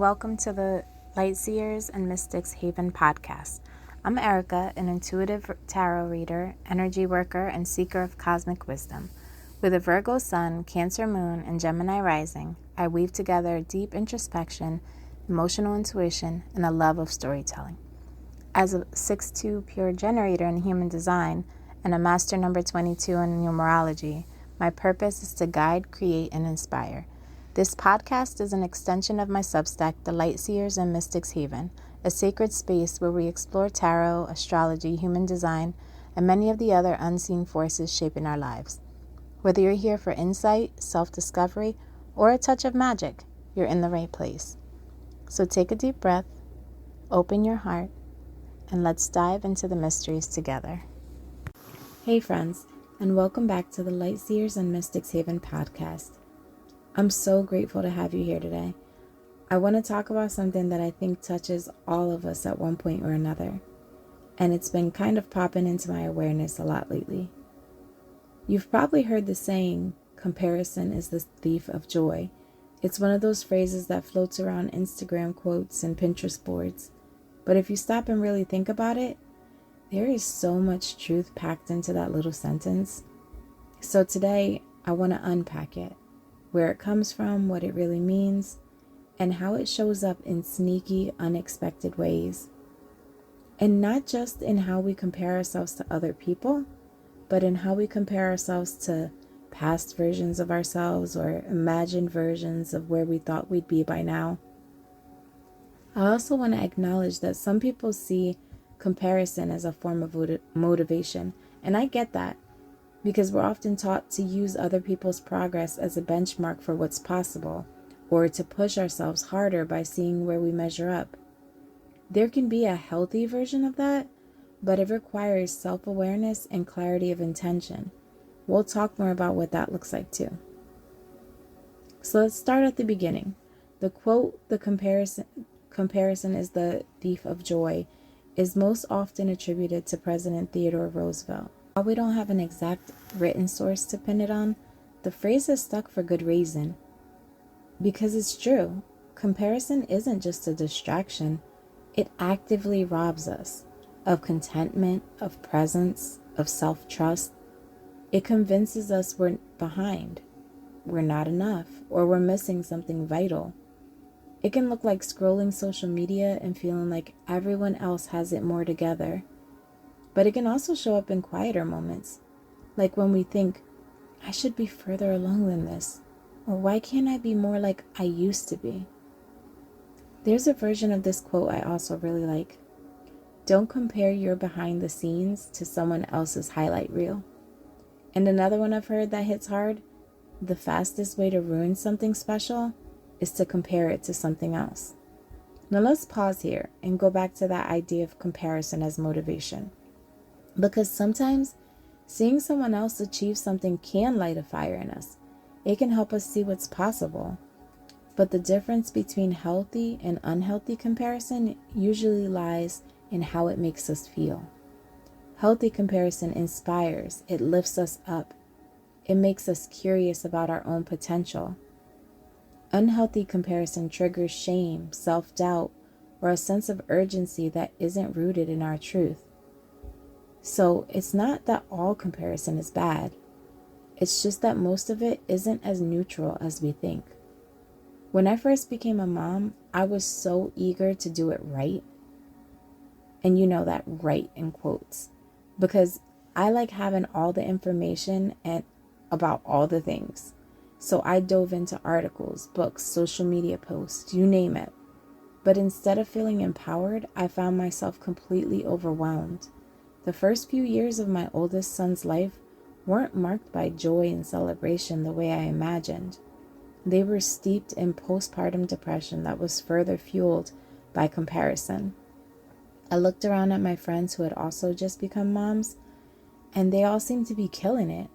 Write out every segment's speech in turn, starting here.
welcome to the Lightseers and Mystics Haven podcast. I'm Erica, an intuitive tarot reader, energy worker, and seeker of cosmic wisdom. With a Virgo sun, Cancer moon, and Gemini rising, I weave together deep introspection, emotional intuition, and a love of storytelling. As a 6'2" pure generator in human design and a master number 22 in numerology, my purpose is to guide, create, and inspire. This podcast is an extension of my Substack, The Lightseers and Mystics Haven, a sacred space where we explore tarot, astrology, human design, and many of the other unseen forces shaping our lives. Whether you're here for insight, self-discovery, or a touch of magic, you're in the right place. So take a deep breath, open your heart, and let's dive into the mysteries together. Hey friends, and welcome back to the Lightseers and Mystics Haven podcast. I'm so grateful to have you here today. I want to talk about something that I think touches all of us at one point or another, and it's been kind of popping into my awareness a lot lately. You've probably heard the saying, comparison is the thief of joy. It's one of those phrases that floats around Instagram quotes and Pinterest boards, but if you stop and really think about it, there is so much truth packed into that little sentence. So today, I want to unpack it. Where it comes from, what it really means, and how it shows up in sneaky, unexpected ways. And not just in how we compare ourselves to other people, but in how we compare ourselves to past versions of ourselves or imagined versions of where we thought we'd be by now. I also want to acknowledge that some people see comparison as a form of motivation, and I get that. Because we're often taught to use other people's progress as a benchmark for what's possible, or to push ourselves harder by seeing where we measure up. There can be a healthy version of that, but it requires self-awareness and clarity of intention. We'll talk more about what that looks like too. So let's start at the beginning. The quote, the comparison is the thief of joy, is most often attributed to President Theodore Roosevelt. While we don't have an exact written source to pin it on, the phrase is stuck for good reason. Because it's true, comparison isn't just a distraction, it actively robs us of contentment, of presence, of self-trust. It convinces us we're behind, we're not enough, or we're missing something vital. It can look like scrolling social media and feeling like everyone else has it more together. But it can also show up in quieter moments, like when we think, I should be further along than this, or why can't I be more like I used to be? There's a version of this quote I also really like. Don't compare your behind the scenes to someone else's highlight reel. And another one I've heard that hits hard, the fastest way to ruin something special is to compare it to something else. Now let's pause here and go back to that idea of comparison as motivation. Because sometimes seeing someone else achieve something can light a fire in us. It can help us see what's possible. But the difference between healthy and unhealthy comparison usually lies in how it makes us feel. Healthy comparison inspires, it lifts us up. It makes us curious about our own potential. Unhealthy comparison triggers shame, self-doubt, or a sense of urgency that isn't rooted in our truth. So it's not that all comparison is bad. It's just that most of it isn't as neutral as we think. When I first became a mom, I was so eager to do it right. And you know that right in quotes. Because I like having all the information and about all the things. So I dove into articles, books, social media posts, you name it. But instead of feeling empowered, I found myself completely overwhelmed. The first few years of my oldest son's life weren't marked by joy and celebration the way I imagined. They were steeped in postpartum depression that was further fueled by comparison. I looked around at my friends who had also just become moms, and they all seemed to be killing it.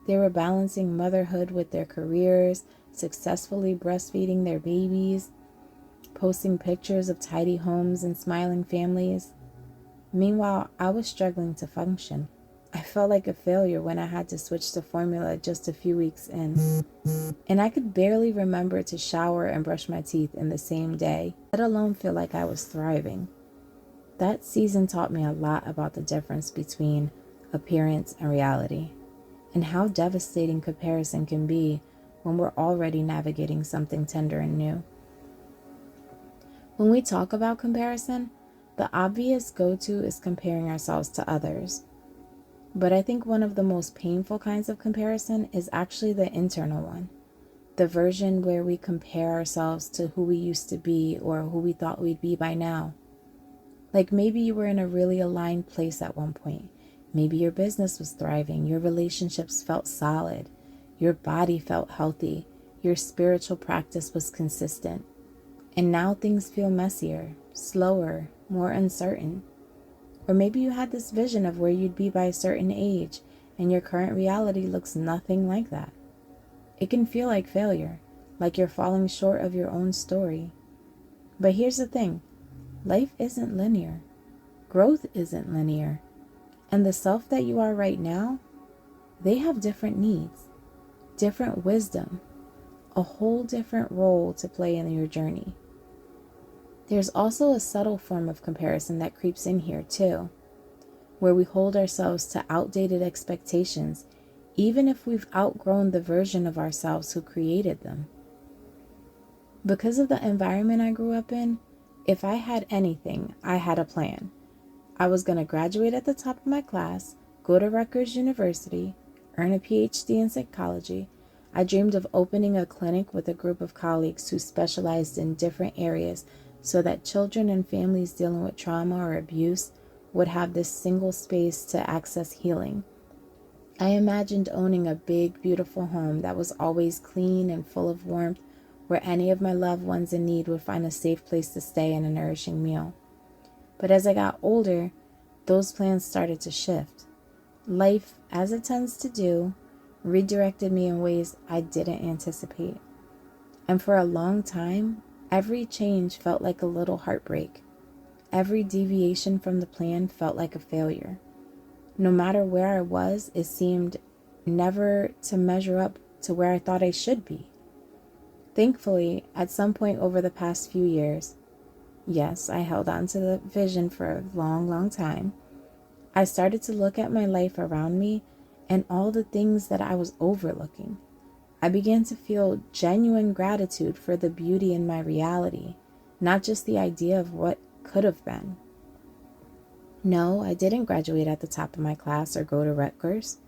They were balancing motherhood with their careers, successfully breastfeeding their babies, posting pictures of tidy homes and smiling families. Meanwhile, I was struggling to function. I felt like a failure when I had to switch to formula just a few weeks in. And I could barely remember to shower and brush my teeth in the same day, let alone feel like I was thriving. That season taught me a lot about the difference between appearance and reality, and how devastating comparison can be when we're already navigating something tender and new. When we talk about comparison, the obvious go-to is comparing ourselves to others. But I think one of the most painful kinds of comparison is actually the internal one. The version where we compare ourselves to who we used to be or who we thought we'd be by now. Like maybe you were in a really aligned place at one point. Maybe your business was thriving, your relationships felt solid, your body felt healthy, your spiritual practice was consistent. And now things feel messier, slower, more uncertain. Or maybe you had this vision of where you'd be by a certain age, and your current reality looks nothing like that. It can feel like failure, like you're falling short of your own story. But here's the thing, life isn't linear. Growth isn't linear. And the self that you are right now, they have different needs, different wisdom, a whole different role to play in your journey. There's also a subtle form of comparison that creeps in here too, where we hold ourselves to outdated expectations, even if we've outgrown the version of ourselves who created them. Because of the environment I grew up in, if I had anything, I had a plan. I was going to graduate at the top of my class, go to Rutgers University, earn a PhD in psychology. I dreamed of opening a clinic with a group of colleagues who specialized in different areas so that children and families dealing with trauma or abuse would have this single space to access healing. I imagined owning a big, beautiful home that was always clean and full of warmth, where any of my loved ones in need would find a safe place to stay and a nourishing meal. But as I got older, those plans started to shift. Life, as it tends to do, redirected me in ways I didn't anticipate. And for a long time, every change felt like a little heartbreak. Every deviation from the plan felt like a failure. No matter where I was, it seemed never to measure up to where I thought I should be. Thankfully, at some point over the past few years, yes, I held on to the vision for a long, long time, I started to look at my life around me and all the things that I was overlooking. I began to feel genuine gratitude for the beauty in my reality, not just the idea of what could have been. No, I didn't graduate at the top of my class or go to Rutgers,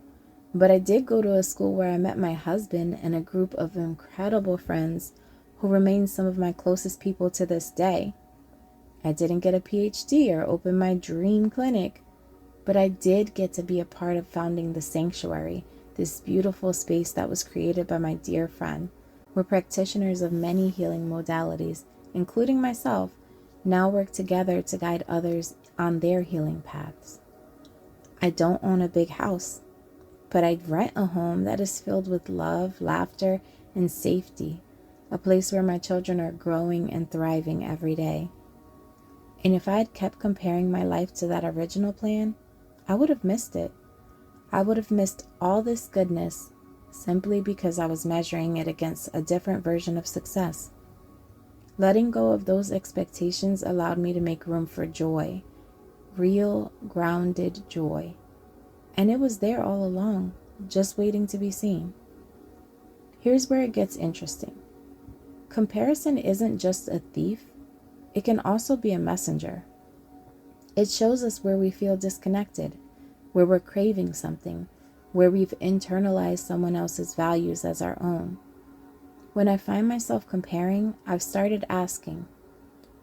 but I did go to a school where I met my husband and a group of incredible friends who remain some of my closest people to this day. I didn't get a PhD or open my dream clinic, but I did get to be a part of founding the Sanctuary, this beautiful space that was created by my dear friend, where practitioners of many healing modalities, including myself, now work together to guide others on their healing paths. I don't own a big house, but I rent a home that is filled with love, laughter, and safety, a place where my children are growing and thriving every day. And if I had kept comparing my life to that original plan, I would have missed it. I would have missed all this goodness simply because I was measuring it against a different version of success. Letting go of those expectations allowed me to make room for joy, real, grounded joy. And it was there all along, just waiting to be seen. Here's where it gets interesting. Comparison isn't just a thief, it can also be a messenger. It shows us where we feel disconnected, where we're craving something, where we've internalized someone else's values as our own. When I find myself comparing, I've started asking,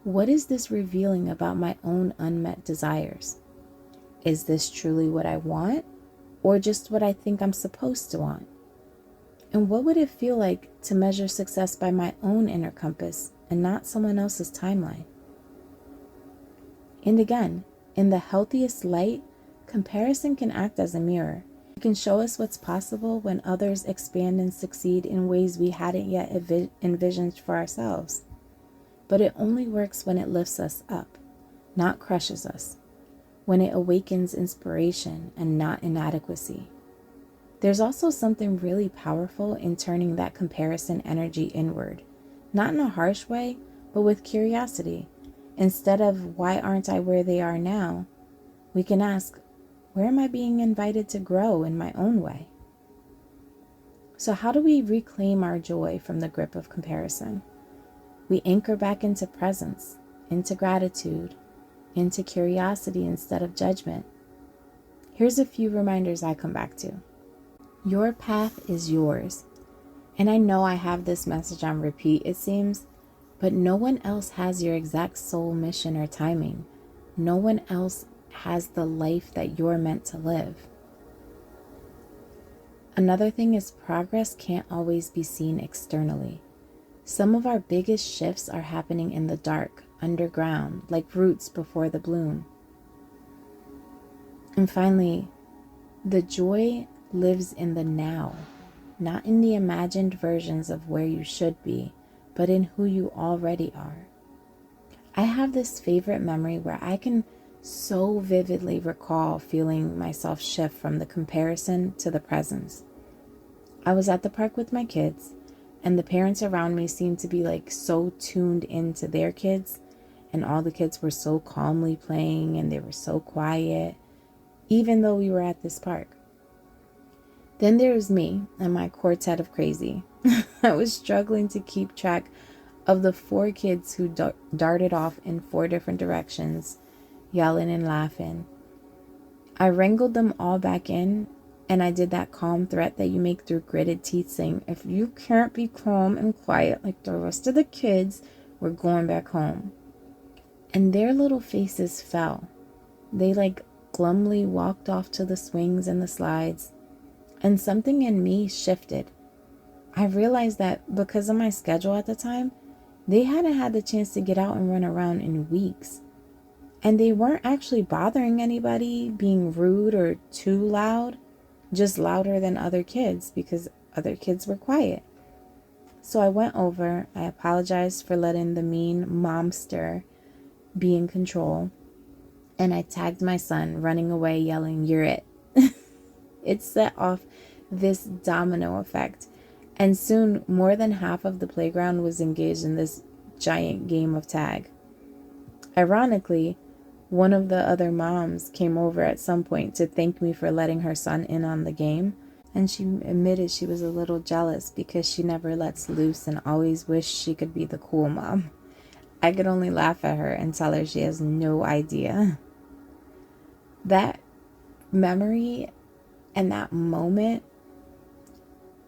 what is this revealing about my own unmet desires? Is this truly what I want, or just what I think I'm supposed to want? And what would it feel like to measure success by my own inner compass and not someone else's timeline? And again, in the healthiest light, comparison can act as a mirror. It can show us what's possible when others expand and succeed in ways we hadn't yet envisioned for ourselves. But it only works when it lifts us up, not crushes us. when it awakens inspiration and not inadequacy. There's also something really powerful in turning that comparison energy inward, not in a harsh way, but with curiosity. Instead of, why aren't I where they are now? We can ask, where am I being invited to grow in my own way? So how do we reclaim our joy from the grip of comparison? We anchor back into presence, into gratitude, into curiosity instead of judgment. Here's a few reminders I come back to. Your path is yours. And I know I have this message on repeat, it seems, but no one else has your exact soul mission or timing. No one else has the life that you're meant to live. Another thing is progress can't always be seen externally. Some of our biggest shifts are happening in the dark, underground, like roots before the bloom. And finally, the joy lives in the now, not in the imagined versions of where you should be, but in who you already are. I have this favorite memory where I can so vividly recall feeling myself shift from the comparison to the presence. I was at the park with my kids, and the parents around me seemed to be like so tuned into their kids, and all the kids were so calmly playing and they were so quiet, even though we were at this park. Then there was me and my quartet of crazy. I was struggling to keep track of the 4 kids who darted off in 4 different directions, yelling and laughing. I wrangled them all back in, and I did that calm threat that you make through gritted teeth, saying, if you can't be calm and quiet like the rest of the kids, we're going back home. And their little faces fell. They glumly walked off to the swings and the slides, and something in me shifted. I realized that because of my schedule at the time, they hadn't had the chance to get out and run around in weeks. And they weren't actually bothering anybody, being rude or too loud, just louder than other kids because other kids were quiet. So I went over, I apologized for letting the mean momster be in control, and I tagged my son running away yelling, "You're it." It set off this domino effect, and soon more than half of the playground was engaged in this giant game of tag. Ironically, one of the other moms came over at some point to thank me for letting her son in on the game, and she admitted she was a little jealous because she never lets loose and always wished she could be the cool mom. I could only laugh at her and tell her she has no idea. That memory and that moment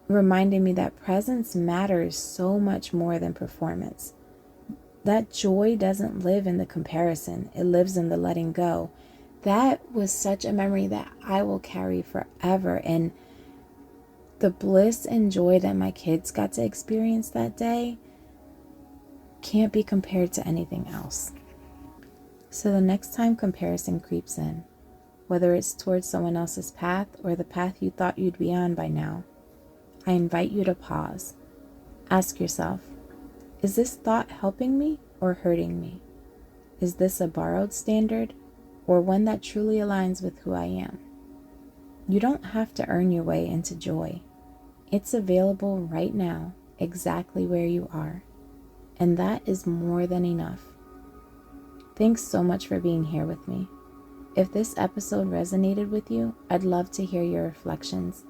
reminded me that presence matters so much more than performance. That joy doesn't live in the comparison. It lives in the letting go. That was such a memory that I will carry forever. And the bliss and joy that my kids got to experience that day can't be compared to anything else. So the next time comparison creeps in, whether it's towards someone else's path or the path you thought you'd be on by now, I invite you to pause. Ask yourself, is this thought helping me or hurting me? Is this a borrowed standard or one that truly aligns with who I am? You don't have to earn your way into joy. It's available right now, exactly where you are. And that is more than enough. Thanks so much for being here with me. If this episode resonated with you, I'd love to hear your reflections.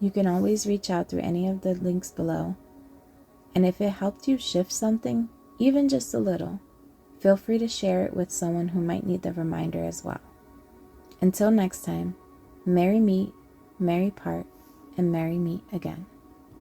You can always reach out through any of the links below. And if it helped you shift something, even just a little, feel free to share it with someone who might need the reminder as well. Until next time, merry meet, merry part, and merry meet again.